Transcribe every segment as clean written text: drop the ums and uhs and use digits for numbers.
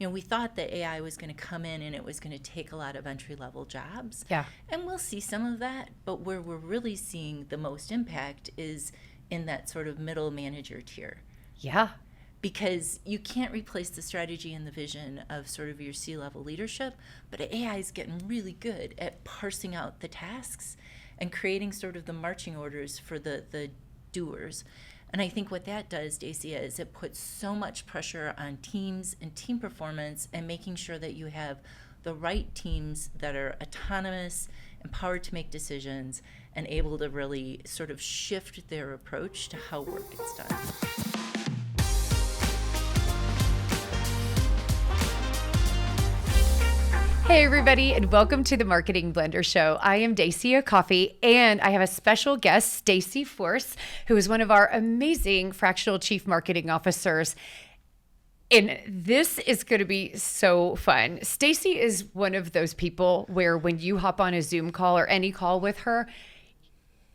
we thought that AI was going to come in and it was going to take a lot of entry-level jobs. Yeah. And we'll see some of that, but where we're really seeing the most impact is in that sort of middle manager tier. Yeah. Because you can't replace the strategy and the vision of sort of your C-level leadership, but AI is getting really good at parsing out the tasks and creating sort of the marching orders for the doers. And I think what that does, Dacia, is it puts so much pressure on teams and team performance and making sure that you have the right teams that are autonomous, empowered to make decisions, and able to really sort of shift their approach to how work gets done. Hey everybody, and welcome to the Marketing Blender Show. I am Dacia Coffey, and I have a special guest, Stacey Force, who is one of our amazing fractional chief marketing officers. And this is going to be so fun. Stacey is one of those people where when you hop on a Zoom call or any call with her,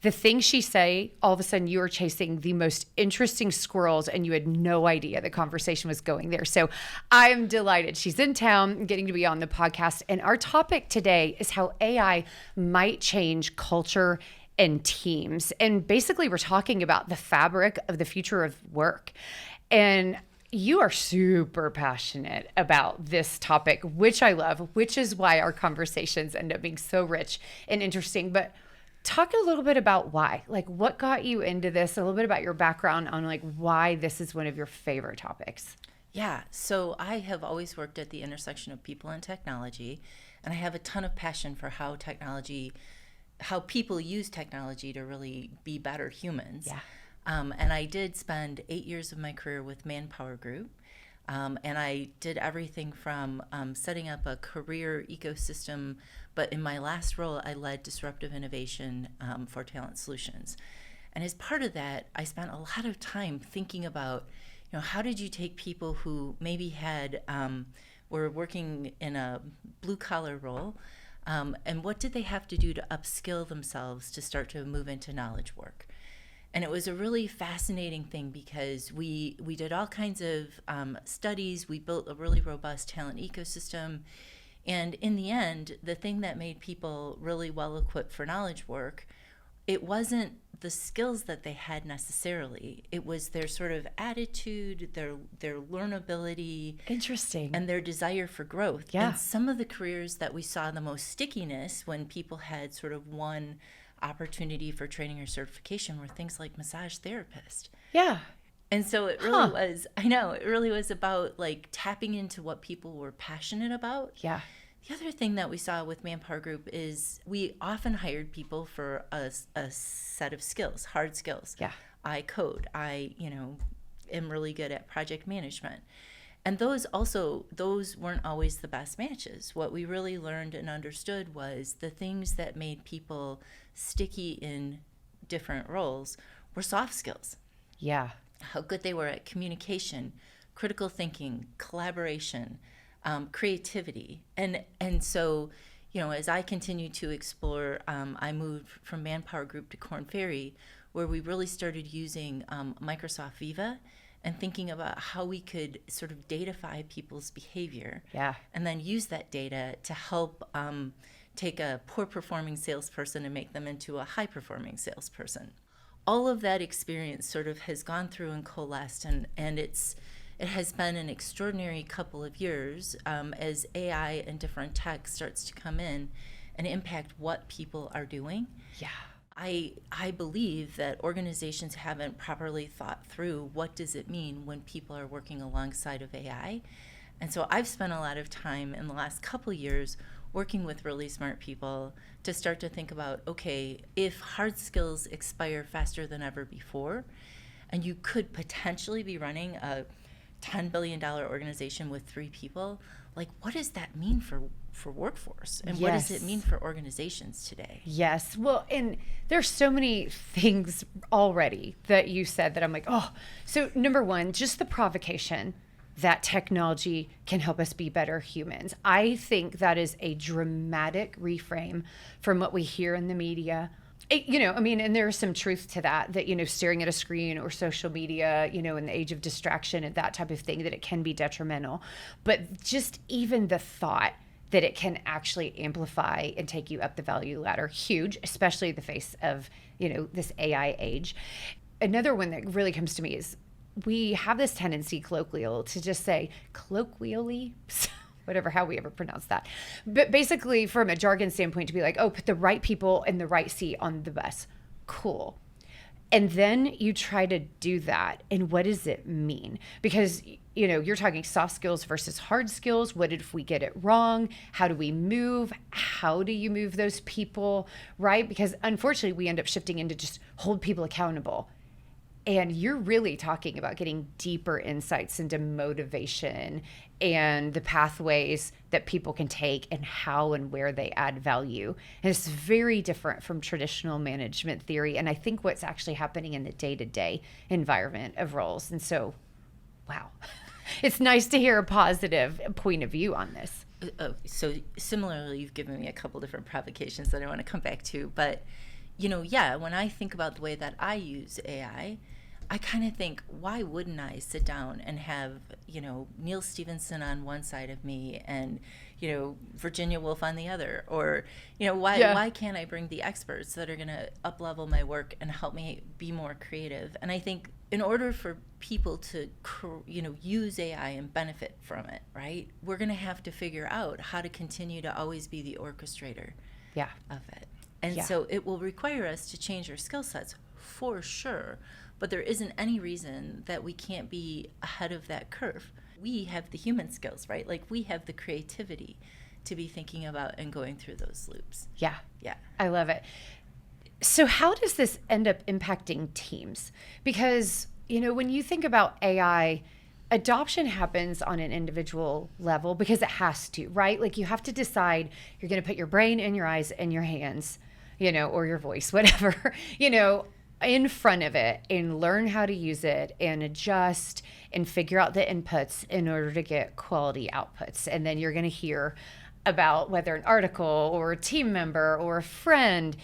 the things she say, all of a sudden you are chasing the most interesting squirrels and you had no idea the conversation was going there. So I'm delighted she's in town getting to be on the podcast. And our topic today is how AI might change culture and teams. And basically we're talking about the fabric of the future of work. And you are super passionate about this topic, which I love, which is why our conversations end up being so rich and interesting. But talk a little bit about why, like what got you into this, a little bit about your background on like why this is one of your favorite topics. Yeah, so I have always worked at the intersection of people and technology, and I have a ton of passion for how people use technology to really be better humans. Yeah. And I did spend 8 years of my career with ManpowerGroup. And I did everything from setting up a career ecosystem, but in my last role, I led disruptive innovation for talent solutions. And as part of that, I spent a lot of time thinking about, how did you take people who maybe were working in a blue collar role, and what did they have to do to upskill themselves to start to move into knowledge work? And it was a really fascinating thing because we did all kinds of studies. We built a really robust talent ecosystem. And in the end, the thing that made people really well equipped for knowledge work, it wasn't the skills that they had necessarily. It was their sort of attitude, their learnability. Interesting. And their desire for growth. Yeah. And some of the careers that we saw the most stickiness when people had sort of one opportunity for training or certification were things like massage therapist. Yeah. And so it really was, it really was about like tapping into what people were passionate about. Yeah. The other thing that we saw with ManpowerGroup is we often hired people for a set of skills, hard skills. Yeah. I code. I, am really good at project management. And those weren't always the best matches. What we really learned and understood was the things that made people sticky in different roles were soft skills. Yeah. How good they were at communication, critical thinking, collaboration, creativity. And so, as I continued to explore, I moved from ManpowerGroup to Korn Ferry, where we really started using Microsoft Viva and thinking about how we could sort of datafy people's behavior. Yeah. And then use that data to help take a poor performing salesperson and make them into a high performing salesperson. All of that experience sort of has gone through and coalesced, and it has been an extraordinary couple of years as AI and different tech starts to come in and impact what people are doing. Yeah. I believe that organizations haven't properly thought through what does it mean when people are working alongside of AI. And so I've spent a lot of time in the last couple of years working with really smart people to start to think about, okay, if hard skills expire faster than ever before, and you could potentially be running a $10 billion organization with 3 people, like what does that mean for workforce? And what does it mean for organizations today? Yes. Well, and there's so many things already that you said that I'm like, so number one, just the provocation that technology can help us be better humans. I think that is a dramatic reframe from what we hear in the media And there's some truth to that, staring at a screen or social media, in the age of distraction and that type of thing, that it can be detrimental. But just even the thought that it can actually amplify and take you up the value ladder, huge, especially in the face of, this AI age. Another one that really comes to me is we have this tendency colloquial to just say colloquially, how we ever pronounce that. But basically from a jargon standpoint to be like, oh, put the right people in the right seat on the bus. Cool. And then you try to do that. And what does it mean? Because, you're talking soft skills versus hard skills. What if we get it wrong? How do we move? How do you move those people, right? Because unfortunately we end up shifting into just hold people accountable. And you're really talking about getting deeper insights into motivation and the pathways that people can take and how and where they add value. And it's very different from traditional management theory. And I think what's actually happening in the day-to-day environment of roles. And so, wow, it's nice to hear a positive point of view on this. So similarly, you've given me a couple different provocations that I want to come back to. But, when I think about the way that I use AI, I kind of think, why wouldn't I sit down and have, Neil Stevenson on one side of me and, Virginia Woolf on the other? Or, why can't I bring the experts that are going to up-level my work and help me be more creative? And I think in order for people to, use AI and benefit from it, right, we're going to have to figure out how to continue to always be the orchestrator of it. And so it will require us to change our skill sets for sure. But there isn't any reason that we can't be ahead of that curve. We have the human skills, right? Like we have the creativity to be thinking about and going through those loops. Yeah. I love it. So how does this end up impacting teams? Because, when you think about AI, adoption happens on an individual level because it has to, right? Like you have to decide you're going to put your brain and your eyes and your hands, or your voice, whatever, in front of it and learn how to use it and adjust and figure out the inputs in order to get quality outputs. And then you're going to hear about whether an article or a team member or a friend,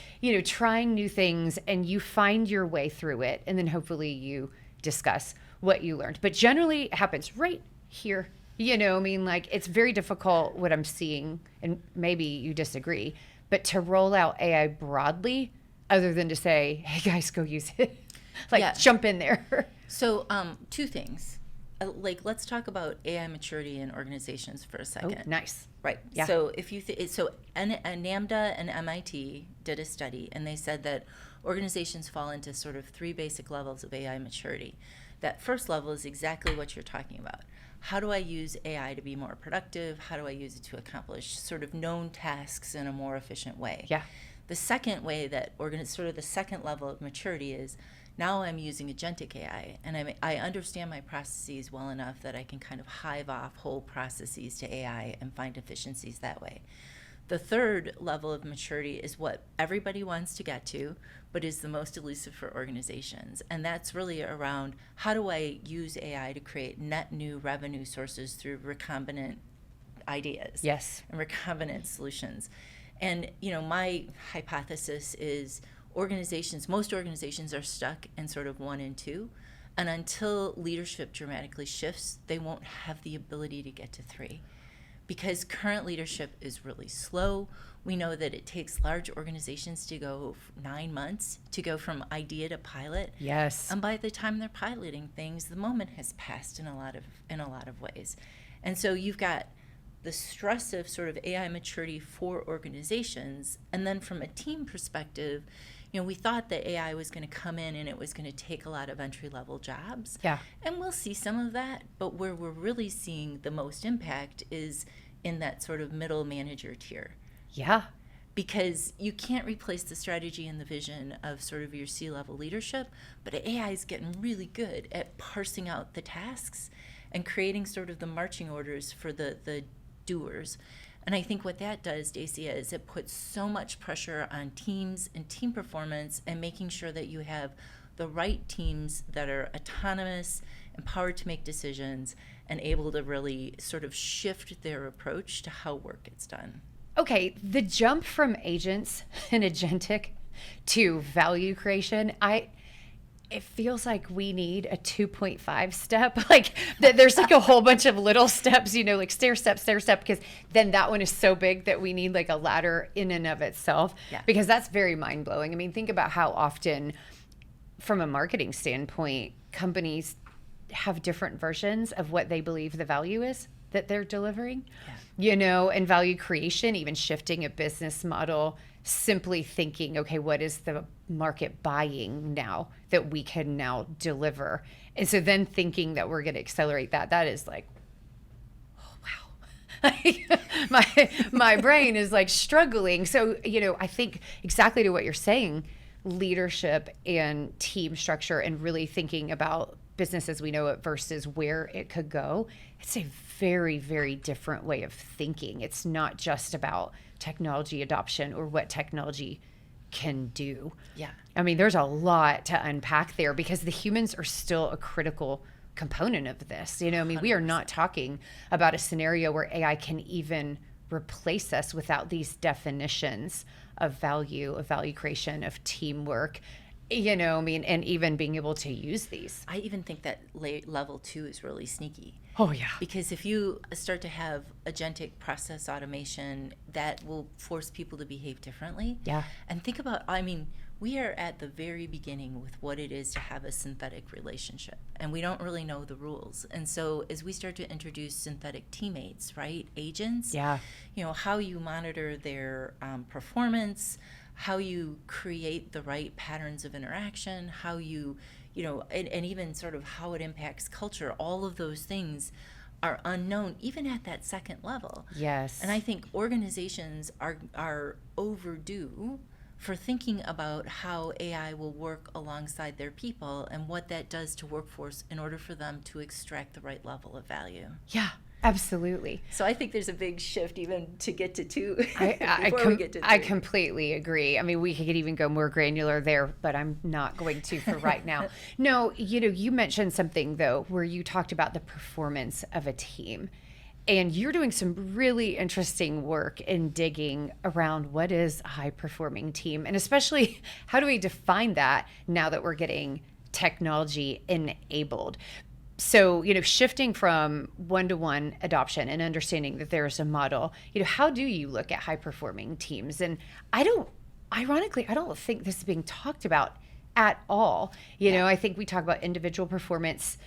trying new things, and you find your way through it. And then hopefully you discuss what you learned. But generally it happens right here. It's very difficult what I'm seeing, and maybe you disagree, but to roll out AI broadly, other than to say, hey guys, go use it. Jump in there. So two things. Let's talk about AI maturity in organizations for a second. Oh, nice. Right. Yeah. So if you NAMDA and MIT did a study, and they said that organizations fall into sort of three basic levels of AI maturity. That first level is exactly what you're talking about. How do I use AI to be more productive? How do I use it to accomplish sort of known tasks in a more efficient way? Yeah. The second way that sort of the second level of maturity is now I'm using agentic AI, and I understand my processes well enough that I can kind of hive off whole processes to AI and find efficiencies that way. The third level of maturity is what everybody wants to get to, but is the most elusive for organizations. And that's really around how do I use AI to create net new revenue sources through recombinant ideas. Yes. And recombinant solutions. And, my hypothesis is most organizations are stuck in sort of 1 and 2. And until leadership dramatically shifts, they won't have the ability to get to 3. Because current leadership is really slow. We know that it takes large organizations to go 9 months to go from idea to pilot. Yes. And by the time they're piloting things, the moment has passed in a lot of ways. And so you've got the stress of sort of AI maturity for organizations. And then from a team perspective, we thought that AI was going to come in and it was going to take a lot of entry-level jobs. Yeah. And we'll see some of that, but where we're really seeing the most impact is in that sort of middle manager tier. Yeah. Because you can't replace the strategy and the vision of sort of your C-level leadership, but AI is getting really good at parsing out the tasks and creating sort of the marching orders for the doers. And I think what that does, Dacia, is it puts so much pressure on teams and team performance and making sure that you have the right teams that are autonomous, empowered to make decisions, and able to really sort of shift their approach to how work gets done. Okay, the jump from agents and agentic to value creation, it feels like we need a 2.5 step. Like there's like a whole bunch of little steps, like stair step, because then that one is so big that we need like a ladder in and of itself, because that's very mind blowing. I mean, think about how often from a marketing standpoint, companies have different versions of what they believe the value is that they're delivering, and value creation, even shifting a business model, simply thinking, okay, what is the market buying now that we can now deliver? And so then thinking that we're going to accelerate that is like, oh, wow. my brain is like struggling. So, I think exactly to what you're saying, leadership and team structure and really thinking about business as we know it versus where it could go. It's a very, very different way of thinking. It's not just about technology adoption or what technology can do. Yeah. I mean, there's a lot to unpack there because the humans are still a critical component of this. I mean, 100%. We are not talking about a scenario where AI can even replace us without these definitions of value creation, of teamwork. I mean, and even being able to use these. I even think that level 2 is really sneaky. Oh, yeah. Because if you start to have agentic process automation, that will force people to behave differently. Yeah. And think about, we are at the very beginning with what it is to have a synthetic relationship, and we don't really know the rules. And so as we start to introduce synthetic teammates, right, agents, how you monitor their performance, how you create the right patterns of interaction, how you, and even sort of how it impacts culture, all of those things are unknown, even at that second level. Yes. And I think organizations are overdue for thinking about how AI will work alongside their people and what that does to workforce in order for them to extract the right level of value. Yeah. Absolutely. So I think there's a big shift even to get to 2 before we get to 3. I completely agree. I mean, we could even go more granular there, but I'm not going to for right now. No, you mentioned something though, where you talked about the performance of a team, and you're doing some really interesting work in digging around what is a high performing team, and especially how do we define that now that we're getting technology enabled. So, shifting from one-to-one adoption and understanding that there's a model, how do you look at high-performing teams? And ironically, I don't think this is being talked about at all. I think we talk about individual performance,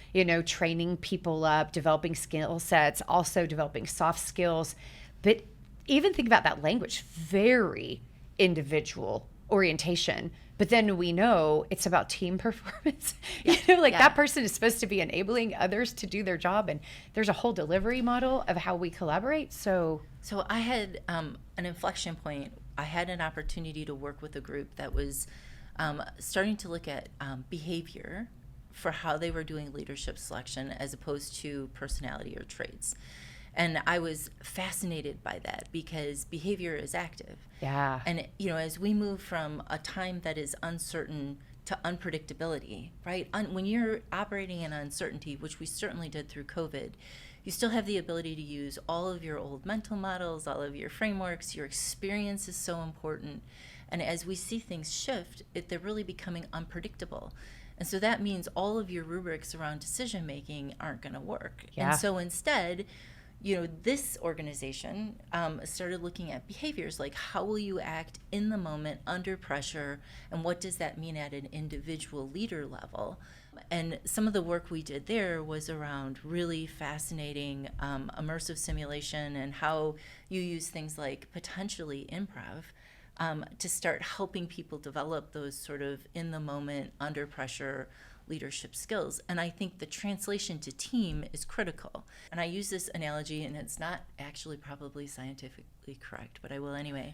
training people up, developing skill sets, also developing soft skills. But even think about that language, very individual orientation. But then we know it's about team performance. That person is supposed to be enabling others to do their job. And there's a whole delivery model of how we collaborate. So I had an inflection point. I had an opportunity to work with a group that was starting to look at behavior for how they were doing leadership selection as opposed to personality or traits. And I was fascinated by that because behavior is active. Yeah. And, as we move from a time that is uncertain to unpredictability, right? When you're operating in uncertainty, which we certainly did through COVID, you still have the ability to use all of your old mental models, all of your frameworks. Your experience is so important. And as we see things shift, they're really becoming unpredictable. And so that means all of your rubrics around decision making aren't going to work. Yeah. And so instead, this organization started looking at behaviors like how will you act in the moment under pressure, and what does that mean at an individual leader level? And some of the work we did there was around really fascinating immersive simulation and how you use things like potentially improv to start helping people develop those sort of in the moment, under pressure leadership skills. And I think the translation to team is critical. And I use this analogy, and it's not actually probably scientifically correct, but I will anyway.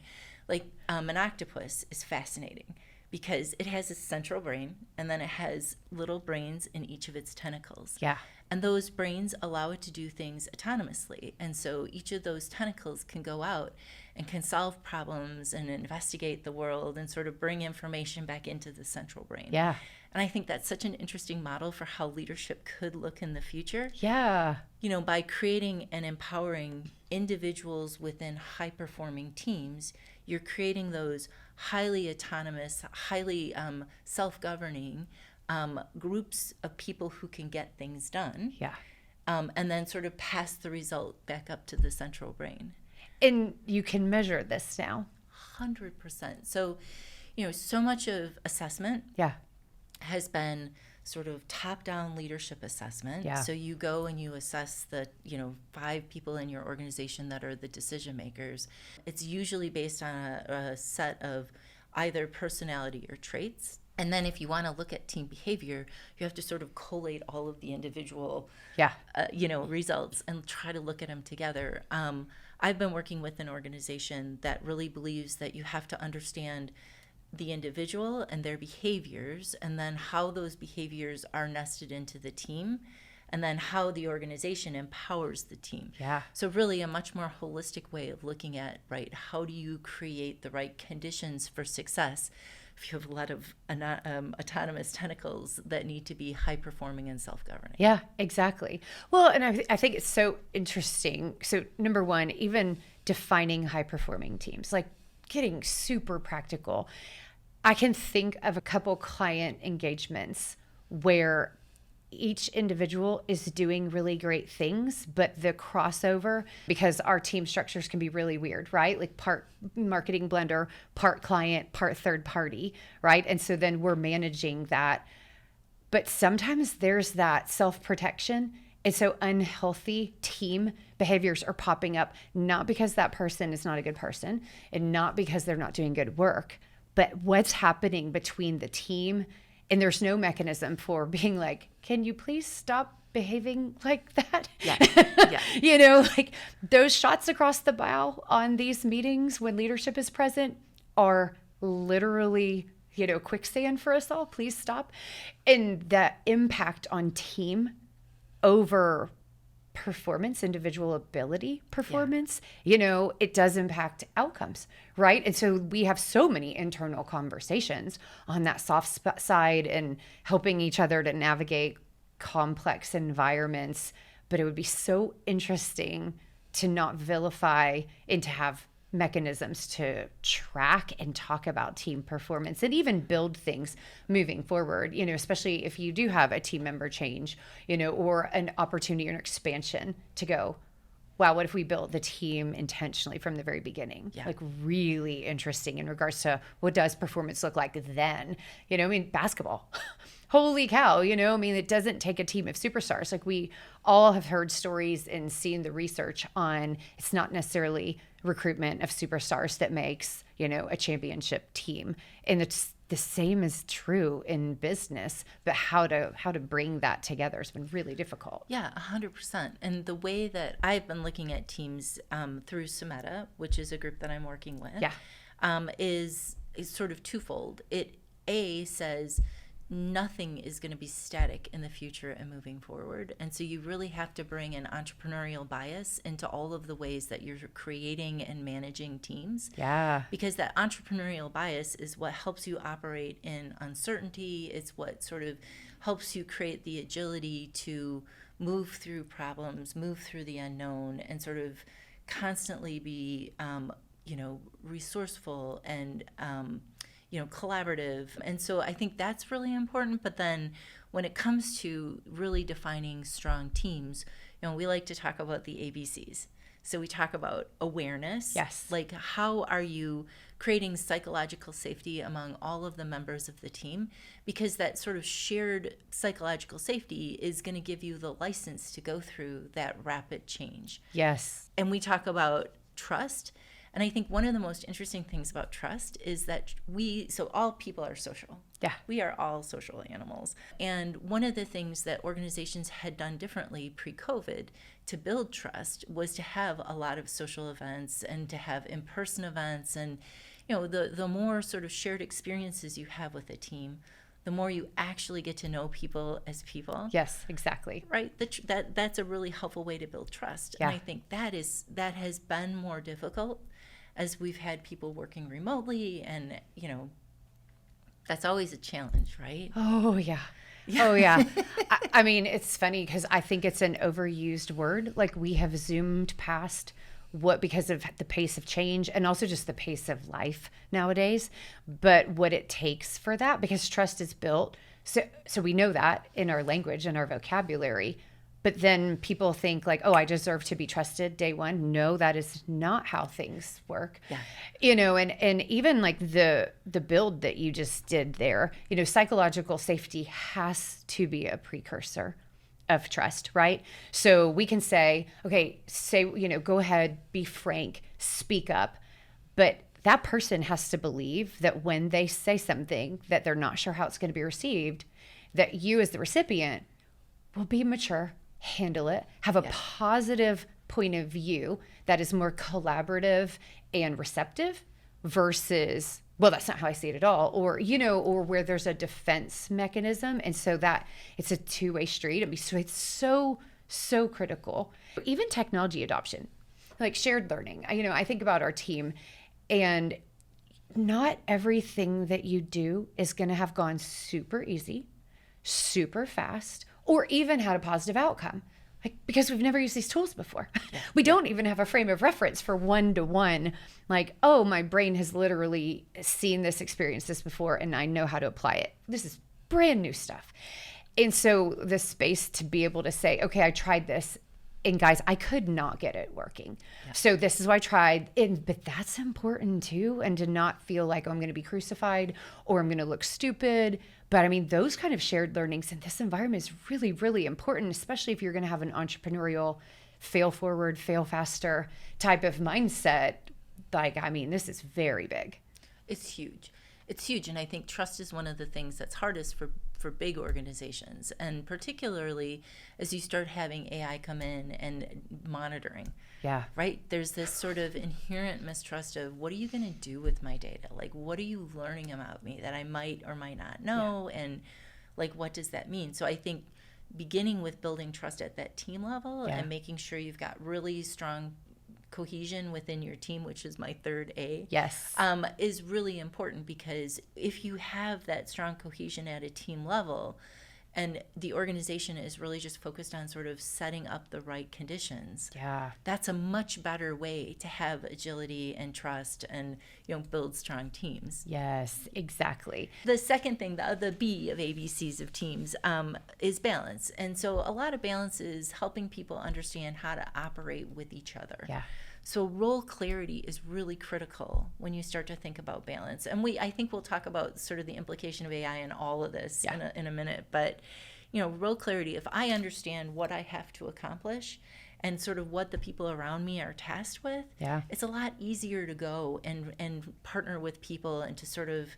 An octopus is fascinating because it has a central brain, and then it has little brains in each of its tentacles. Yeah. And those brains allow it to do things autonomously. And so each of those tentacles can go out and can solve problems and investigate the world and sort of bring information back into the central brain. Yeah. And I think that's such an interesting model for how leadership could look in the future. Yeah. By creating and empowering individuals within high-performing teams, you're creating those highly autonomous, highly self-governing groups of people who can get things done. Yeah. And then sort of pass the result back up to the central brain. And you can measure this now. 100%. So, so much of assessment has been sort of top-down leadership assessment. Yeah. So you go and you assess the, 5 people in your organization that are the decision makers. It's usually based on a set of either personality or traits. And then if you want to look at team behavior, you have to sort of collate all of the individual, results and try to look at them together. I've been working with an organization that really believes that you have to understand the individual and their behaviors, and then how those behaviors are nested into the team, and then how the organization empowers the team. Yeah. So really a much more holistic way of looking at, right, how do you create the right conditions for success if you have a lot of autonomous tentacles that need to be high-performing and self-governing? Yeah, exactly. Well, and I think it's so interesting. So number one, even defining high-performing teams, like getting super practical. I can think of a couple client engagements where each individual is doing really great things, but the crossover, because our team structures can be really weird, right? Like part marketing blender, part client, part third party, right? And so then we're managing that. But sometimes there's that self-protection. And so unhealthy team behaviors are popping up, not because that person is not a good person and not because they're not doing good work, but what's happening between the team. And there's no mechanism for being like, can you please stop behaving like that? Yeah. Like those shots across the bow on these meetings when leadership is present are literally, quicksand for us all. Please stop. And the impact on team over performance, individual ability performance, it does impact outcomes, right? And so we have so many internal conversations on that soft side and helping each other to navigate complex environments. But it would be so interesting to not vilify and to have mechanisms to track and talk about team performance and even build things moving forward, especially if you do have a team member change, or an opportunity or an expansion to go, wow, what if we built the team intentionally from the very beginning? Yeah. Like really interesting in regards to what does performance look like then, basketball. Holy cow, it doesn't take a team of superstars. Like we all have heard stories and seen the research on it's not necessarily recruitment of superstars that makes, a championship team. And it's the same is true in business, but how to bring that together has been really difficult. Yeah, 100%. And the way that I've been looking at teams through Sumeta, which is a group that I'm working with, is sort of twofold. It says nothing is going to be static in the future and moving forward. And so you really have to bring an entrepreneurial bias into all of the ways that you're creating and managing teams. Yeah. Because that entrepreneurial bias is what helps you operate in uncertainty. It's what sort of helps you create the agility to move through problems, move through the unknown, and sort of constantly be, resourceful and, collaborative. And so I think that's really important. But then when it comes to really defining strong teams, we like to talk about the ABCs. So we talk about awareness. Yes. Like how are you creating psychological safety among all of the members of the team? Because that sort of shared psychological safety is going to give you the license to go through that rapid change. Yes. And we talk about trust. And I think one of the most interesting things about trust is that all people are social. Yeah. We are all social animals. And one of the things that organizations had done differently pre-COVID to build trust was to have a lot of social events and to have in-person events. And, the more sort of shared experiences you have with a team, the more you actually get to know people as people. Yes, exactly. Right? That's a really helpful way to build trust. Yeah. And I think that has been more difficult as we've had people working remotely, and that's always a challenge, right? Oh, yeah. Oh, yeah. I mean, it's funny because I think it's an overused word. Like, we have zoomed past because of the pace of change and also just the pace of life nowadays. But what it takes for that, because trust is built. So we know that in our language and our vocabulary. But then people think like, oh, I deserve to be trusted day one. No, that is not how things work. Yeah. And even like the build that you just did there, psychological safety has to be a precursor of trust, right? So we can say, okay, go ahead, be frank, speak up. But that person has to believe that when they say something that they're not sure how it's going to be received, that you as the recipient will be mature, handle it, have a positive point of view that is more collaborative and receptive versus, well, that's not how I see it at all. Or where there's a defense mechanism. And so that it's a two-way street. So it's so critical. Even technology adoption, like shared learning. I think about our team, and not everything that you do is going to have gone super easy, super fast, or even had a positive outcome, because we've never used these tools before. We don't even have a frame of reference for one-to-one, like, oh, my brain has literally seen this, experienced this before, and I know how to apply it. This is brand new stuff. And so the space to be able to say, okay, I tried this, and guys, I could not get it working. Yeah. So this is what I tried. But that's important too. And to not feel like, oh, I'm going to be crucified or I'm going to look stupid. But I mean, those kind of shared learnings in this environment is really, really important, especially if you're going to have an entrepreneurial fail forward, fail faster type of mindset. This is very big. It's huge. It's huge. And I think trust is one of the things that's hardest for big organizations, and particularly as you start having AI come in and monitoring. Yeah. Right? There's this sort of inherent mistrust of, what are you going to do with my data? Like, what are you learning about me that I might or might not know? Yeah. And like, what does that mean? So I think beginning with building trust at that team level and making sure you've got really strong cohesion within your team, which is my third A, is really important, because if you have that strong cohesion at a team level and the organization is really just focused on sort of setting up the right conditions, that's a much better way to have agility and trust and build strong teams. Yes, exactly. The second thing, the B of ABCs of teams, is balance. And so a lot of balance is helping people understand how to operate with each other. Yeah. So role clarity is really critical when you start to think about balance. And I think we'll talk about sort of the implication of AI in all of this in a minute. But, role clarity, if I understand what I have to accomplish and sort of what the people around me are tasked with, it's a lot easier to go and partner with people and to sort of,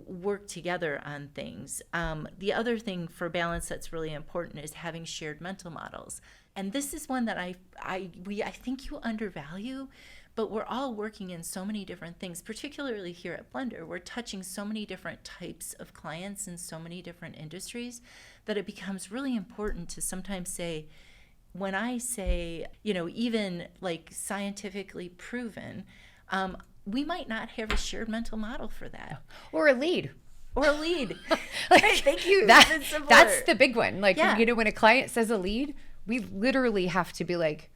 work together on things. The other thing for balance that's really important is having shared mental models. And this is one that I think you undervalue, but we're all working in so many different things, particularly here at Blender. We're touching so many different types of clients in so many different industries that it becomes really important to sometimes say, when I say, even like scientifically proven, we might not have a shared mental model for that. Or a lead. Thank you. That's the big one. When a client says a lead, we literally have to be like,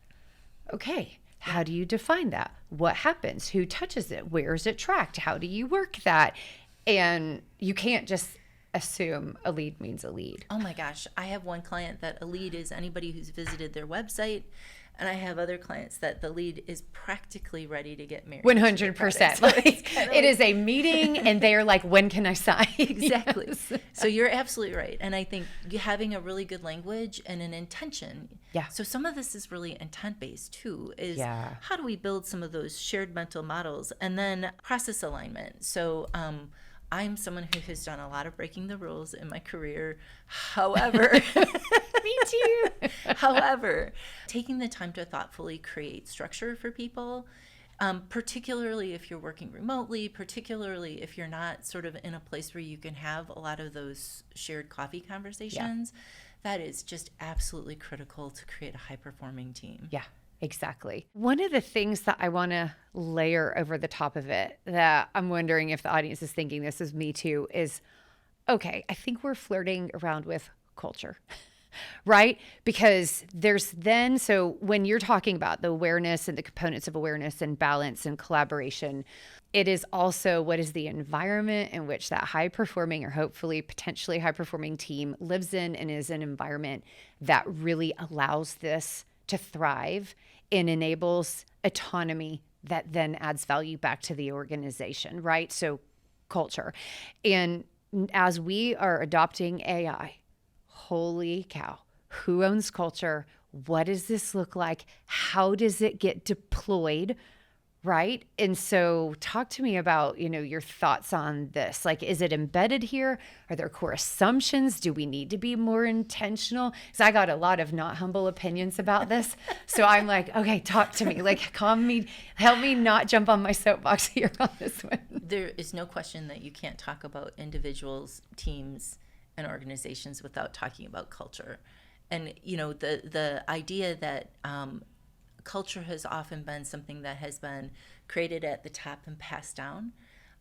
okay, how do you define that? What happens? Who touches it? Where is it tracked? How do you work that? And you can't just assume a lead means a lead. Oh my gosh. I have one client that a lead is anybody who's visited their website. And I have other clients that the lead is practically ready to get married. 100%. So it is a meeting and they're like, when can I sign? Exactly. Yes. So you're absolutely right. And I think having a really good language and an intention. Yeah. So some of this is really intent-based too, is how do we build some of those shared mental models? And then process alignment. So I'm someone who has done a lot of breaking the rules in my career. However, me too. However, taking the time to thoughtfully create structure for people Particularly if you're working remotely, particularly if you're not sort of in a place where you can have a lot of those shared coffee conversations, that is just absolutely critical to create a high-performing team. Yeah, exactly. One of the things that I want to layer over the top of it that I'm wondering if the audience is thinking this is me too is, okay, I think we're flirting around with culture. Right? Because so when you're talking about the awareness and the components of awareness and balance and collaboration, it is also what is the environment in which that high performing or hopefully potentially high performing team lives in and is an environment that really allows this to thrive and enables autonomy that then adds value back to the organization, right? So culture. And as we are adopting AI, holy cow, who owns culture? What does this look like? How does it get deployed? Right? And so talk to me about, your thoughts on this. Like, is it embedded here? Are there core assumptions? Do we need to be more intentional? Because I got a lot of not humble opinions about this. So I'm like, okay, talk to me. Like, calm me, help me not jump on my soapbox here on this one. There is no question that you can't talk about individuals, teams, and organizations without talking about culture. And, the idea that culture has often been something that has been created at the top and passed down.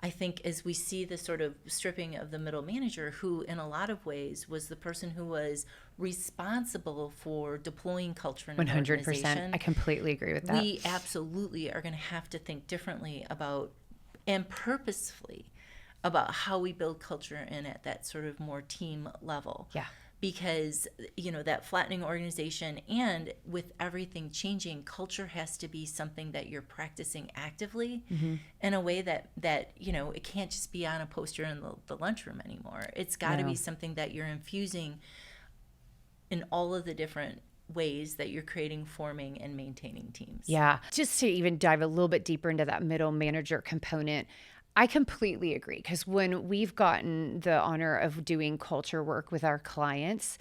I think as we see the sort of stripping of the middle manager, who in a lot of ways was the person who was responsible for deploying culture in an 100%. organization. I completely agree with that. We absolutely are going to have to think differently about and purposefully about how we build culture in at that sort of more team level. Yeah. Because, that flattening organization, and with everything changing, culture has to be something that you're practicing actively in a way that it can't just be on a poster in the lunchroom anymore. It's got to be something that you're infusing in all of the different ways that you're creating, forming, and maintaining teams. Yeah. Just to even dive a little bit deeper into that middle manager component, I completely agree, because when we've gotten the honor of doing culture work with our clients,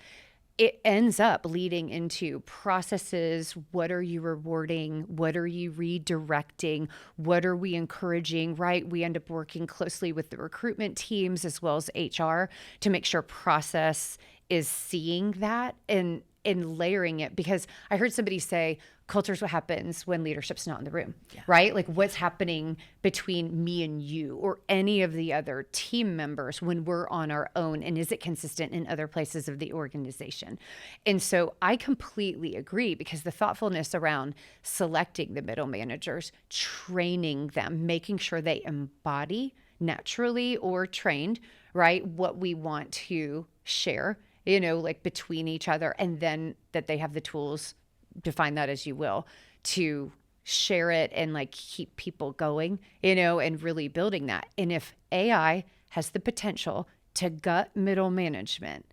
it ends up leading into processes. What are you rewarding? What are you redirecting? What are we encouraging, right? We end up working closely with the recruitment teams as well as HR to make sure process is seeing that and layering it. Because I heard somebody say, culture is what happens when leadership's not in the room, right? Like, what's happening between me and you or any of the other team members when we're on our own, and is it consistent in other places of the organization? And so I completely agree, because the thoughtfulness around selecting the middle managers, training them, making sure they embody naturally or trained, right, what we want to share, like between each other, and then that they have the tools, define that as you will, to share it and like keep people going, and really building that. And if AI has the potential to gut middle management,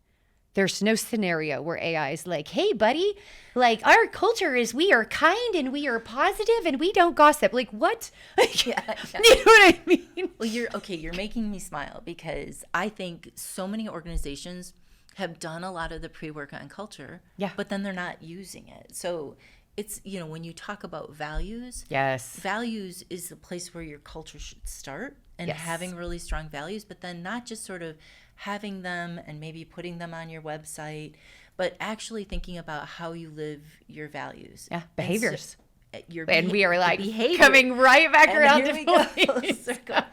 there's no scenario where AI is like, hey, buddy, like, our culture is we are kind and we are positive and we don't gossip. Like, what? You know what I mean? Well, you're making me smile, because I think so many organizations have done a lot of the pre-work on culture, but then they're not using it. So it's, when you talk about values, values is the place where your culture should start, and having really strong values, but then not just sort of having them and maybe putting them on your website, but actually thinking about how you live your values. Behaviors. And we are like behavior. Coming right back and around here to we go.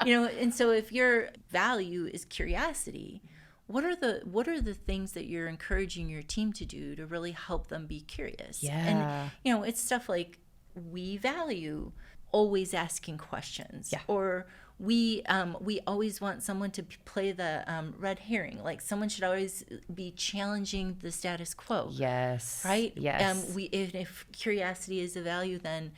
And so if your value is curiosity, what are the things that you're encouraging your team to do to really help them be curious? And it's stuff like, we value always asking questions, or we always want someone to play the red herring. Like, someone should always be challenging the status quo. Right. If curiosity is a value, then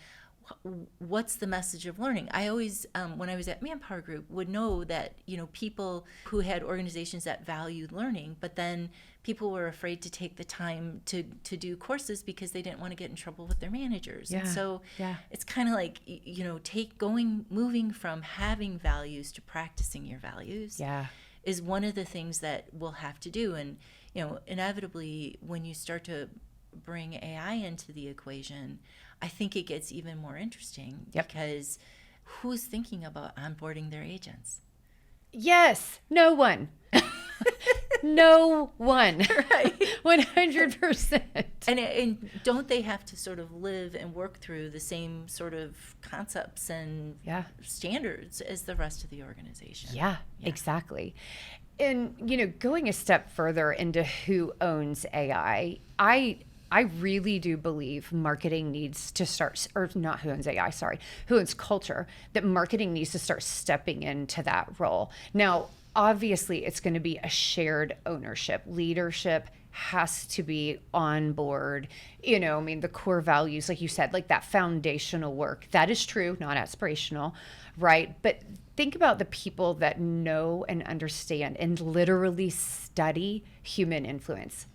what's the message of learning? I always, when I was at ManpowerGroup, would know that, people who had organizations that valued learning, but then people were afraid to take the time to do courses because they didn't want to get in trouble with their managers. And so it's kind of like, moving from having values to practicing your values is one of the things that we'll have to do. And, inevitably, when you start to bring AI into the equation, I think it gets even more interesting because who's thinking about onboarding their agents? Yes, no one. No one. Right. 100%. And don't they have to sort of live and work through the same sort of concepts and standards as the rest of the organization? Yeah, exactly. And, going a step further into who owns AI, I really do believe marketing needs to start, or not who owns AI, sorry, who owns culture, that marketing needs to start stepping into that role. Now, obviously, it's going to be a shared ownership. Leadership has to be on board. The core values, like you said, like that foundational work, that is true, not aspirational, right? But think about the people that know and understand and literally study human influence.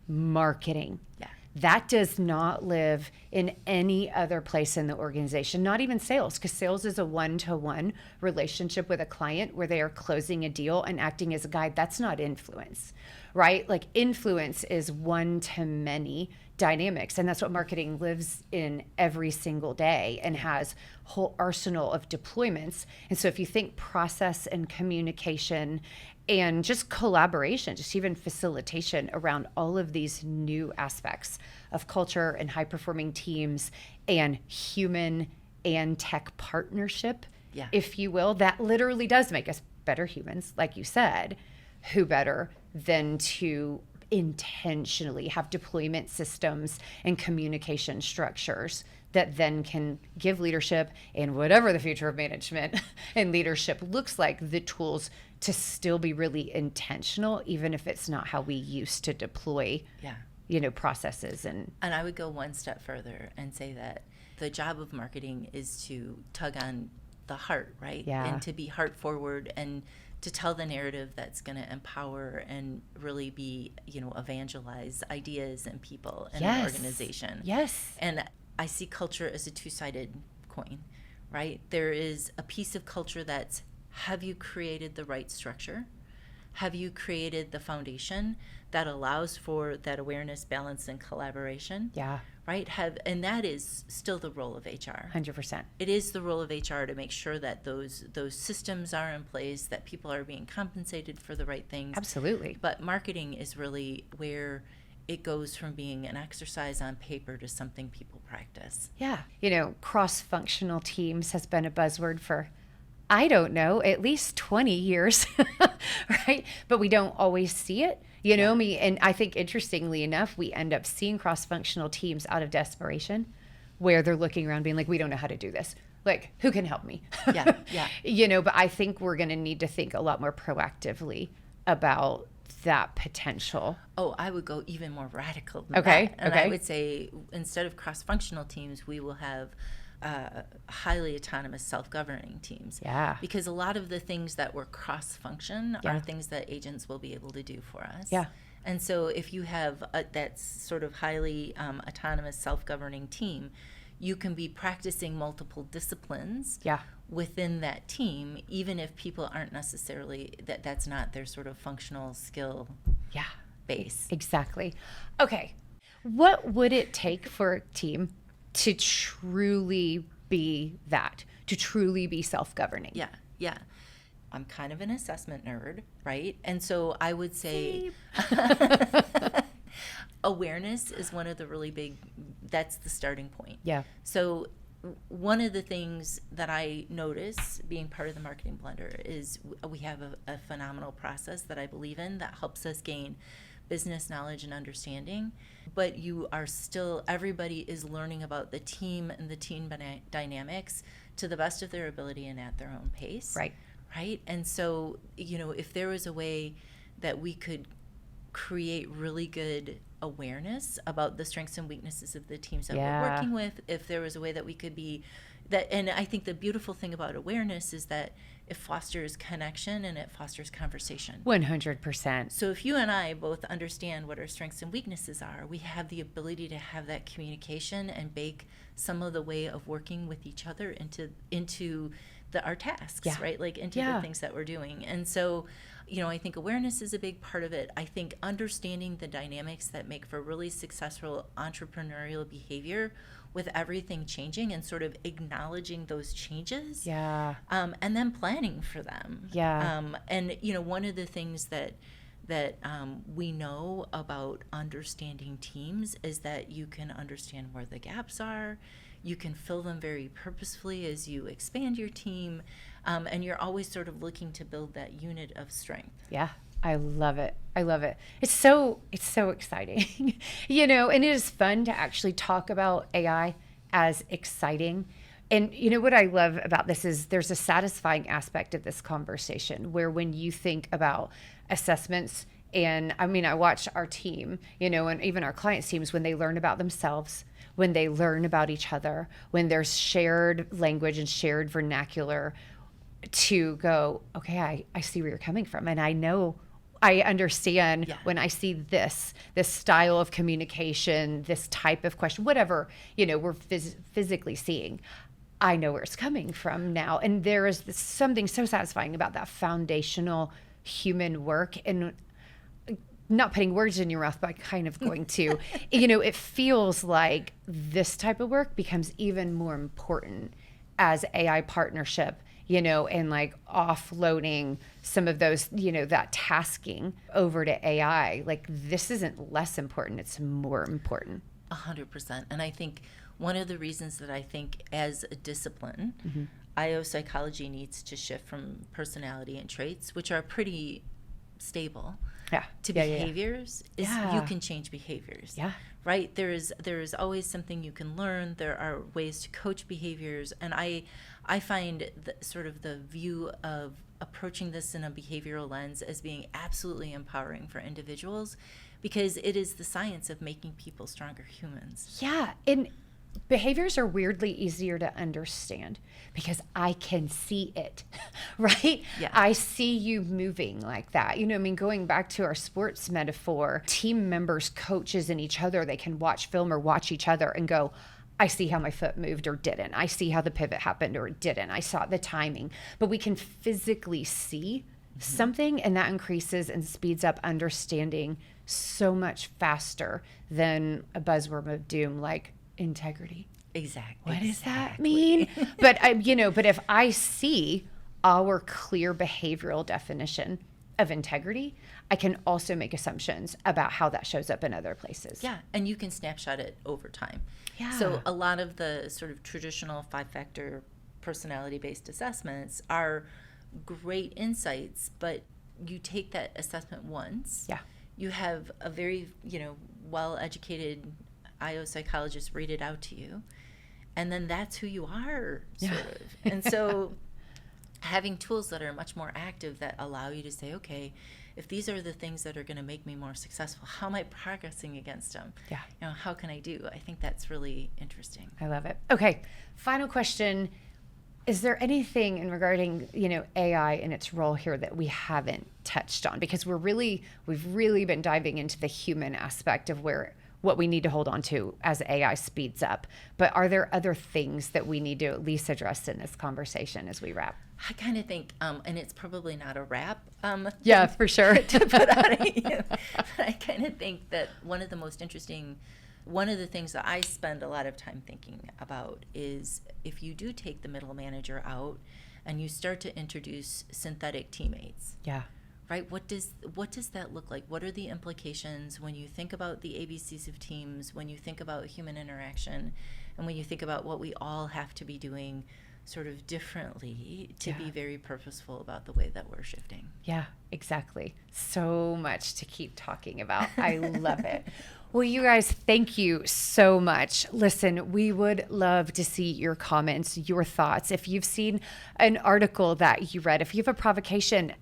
Marketing. Yeah. That does not live in any other place in the organization, not even sales, because sales is a one-to-one relationship with a client where they are closing a deal and acting as a guide. That's not influence, right? Like influence is one-to-many dynamics, and that's what marketing lives in every single day and has a whole arsenal of deployments. And so if you think process and communication and just collaboration, just even facilitation around all of these new aspects of culture and high-performing teams and human and tech partnership, if you will, that literally does make us better humans, like you said. Who better than to intentionally have deployment systems and communication structures that then can give leadership, and whatever the future of management and leadership looks like, the tools to still be really intentional, even if it's not how we used to deploy, processes. And I would go one step further and say that the job of marketing is to tug on the heart, right? Yeah. And to be heart forward and to tell the narrative that's going to empower and really be, evangelize ideas and people in an organization. Yes. And I see culture as a two-sided coin, right? There is a piece of culture that's, have you created the right structure? Have you created the foundation that allows for that awareness, balance, and collaboration? Yeah. Right? And that is still the role of HR. 100%. It is the role of HR to make sure that those systems are in place, that people are being compensated for the right things. Absolutely. But marketing is really where it goes from being an exercise on paper to something people practice. Yeah. Cross-functional teams has been a buzzword for, I don't know, at least 20 years, right? But we don't always see it. And I think interestingly enough, we end up seeing cross-functional teams out of desperation where they're looking around being like, we don't know how to do this. Like, who can help me? Yeah. But I think we're going to need to think a lot more proactively about that potential. Oh, I would go even more radical than Okay. that. And I would say instead of cross-functional teams, we will have highly autonomous self-governing teams. Yeah. Because a lot of the things that were cross-function are things that agents will be able to do for us. Yeah. And so if you have that sort of highly autonomous self-governing team, you can be practicing multiple disciplines within that team, even if people aren't necessarily, that's not their sort of functional skill base. Exactly. Okay. What would it take for a team to truly be that, to truly be self-governing? Yeah. I'm kind of an assessment nerd, right? And so I would say awareness is one of the really big, that's the starting point. Yeah. So one of the things that I notice being part of the Marketing Blender is we have a phenomenal process that I believe in that helps us gain business knowledge and understanding, but you are still, everybody is learning about the team and the team dynamics to the best of their ability and at their own pace. Right? And so, if there was a way that we could create really good awareness about the strengths and weaknesses of the teams that we're working with, if there was a way that we could be that, and I think the beautiful thing about awareness is that it fosters connection and it fosters conversation. 100%. So if you and I both understand what our strengths and weaknesses are, we have the ability to have that communication and bake some of the way of working with each other into our tasks, right? Like into the things that we're doing. And so, I think awareness is a big part of it. I think understanding the dynamics that make for really successful entrepreneurial behavior with everything changing and sort of acknowledging those changes. Yeah. And then planning for them. Yeah. And, one of the things that we know about understanding teams is that you can understand where the gaps are. You can fill them very purposefully as you expand your team. And you're always sort of looking to build that unit of strength. Yeah. I love it. I love it. It's so exciting, and it is fun to actually talk about AI as exciting. And what I love about this is there's a satisfying aspect of this conversation where when you think about assessments, and I watch our team, and even our clients' teams, when they learn about themselves, when they learn about each other, when there's shared language and shared vernacular to go, okay, I see where you're coming from. And I understand when I see this style of communication, this type of question, whatever, we're physically seeing. I know where it's coming from now. And there is something so satisfying about that foundational human work. And not putting words in your mouth, but kind of going to, it feels like this type of work becomes even more important as AI partnership, and like offloading some of those, that tasking over to AI. Like this isn't less important, it's more important. 100%. And I think one of the reasons that I think as a discipline, IO psychology needs to shift from personality and traits, which are pretty stable, to behaviors, is you can change behaviors. Yeah. Right? There is always something you can learn. There are ways to coach behaviors. And I find sort of the view of approaching this in a behavioral lens as being absolutely empowering for individuals, because it is the science of making people stronger humans. Yeah. And behaviors are weirdly easier to understand because I can see it, right? Yeah. I see you moving like that. Going back to our sports metaphor, team members, coaches, and each other, they can watch film or watch each other and go, I see how my foot moved or didn't. I see how the pivot happened or it didn't. I saw the timing. But we can physically see something, and that increases and speeds up understanding so much faster than a buzzword of doom like integrity. Exactly. What does that mean? But but if I see our clear behavioral definition of integrity, I can also make assumptions about how that shows up in other places. Yeah, and you can snapshot it over time. Yeah. So a lot of the sort of traditional 5-factor personality-based assessments are great insights, but you take that assessment once. Yeah. You have a very, well-educated IO psychologist read it out to you, and then that's who you are, sort of. And so having tools that are much more active that allow you to say, okay, if these are the things that are going to make me more successful, how am I progressing against them? Yeah. How can I do? I think that's really interesting. I love it. Okay. Final question. Is there anything in regarding, AI and its role here that we haven't touched on? Because we've really been diving into the human aspect of what we need to hold on to as AI speeds up. But are there other things that we need to at least address in this conversation as we wrap? I kind of think, and it's probably not a wrap. Yeah, for sure. to put on it, but I kind of think that one of the things that I spend a lot of time thinking about is if you do take the middle manager out and you start to introduce synthetic teammates. Yeah. Right? What does that look like? What are the implications when you think about the ABCs of teams, when you think about human interaction, and when you think about what we all have to be doing sort of differently to be very purposeful about the way that we're shifting? Yeah, exactly. So much to keep talking about. I love it. Well, you guys, thank you so much. Listen, we would love to see your comments, your thoughts. If you've seen an article that you read, if you have a provocation,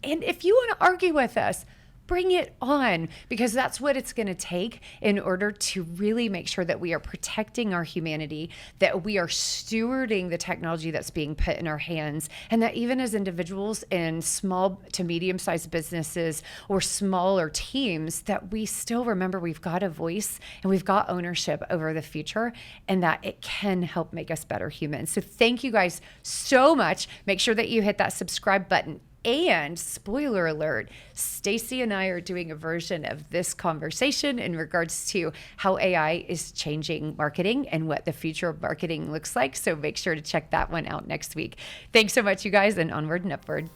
and if you want to argue with us, bring it on, because that's what it's going to take in order to really make sure that we are protecting our humanity, that we are stewarding the technology that's being put in our hands, and that even as individuals in small to medium-sized businesses or smaller teams, that we still remember we've got a voice and we've got ownership over the future, and that it can help make us better humans. So thank you guys so much. Make sure that you hit that subscribe button And spoiler alert, Stacey and I are doing a version of this conversation in regards to how AI is changing marketing and what the future of marketing looks like. So make sure to check that one out next week. Thanks so much, you guys, and onward and upward.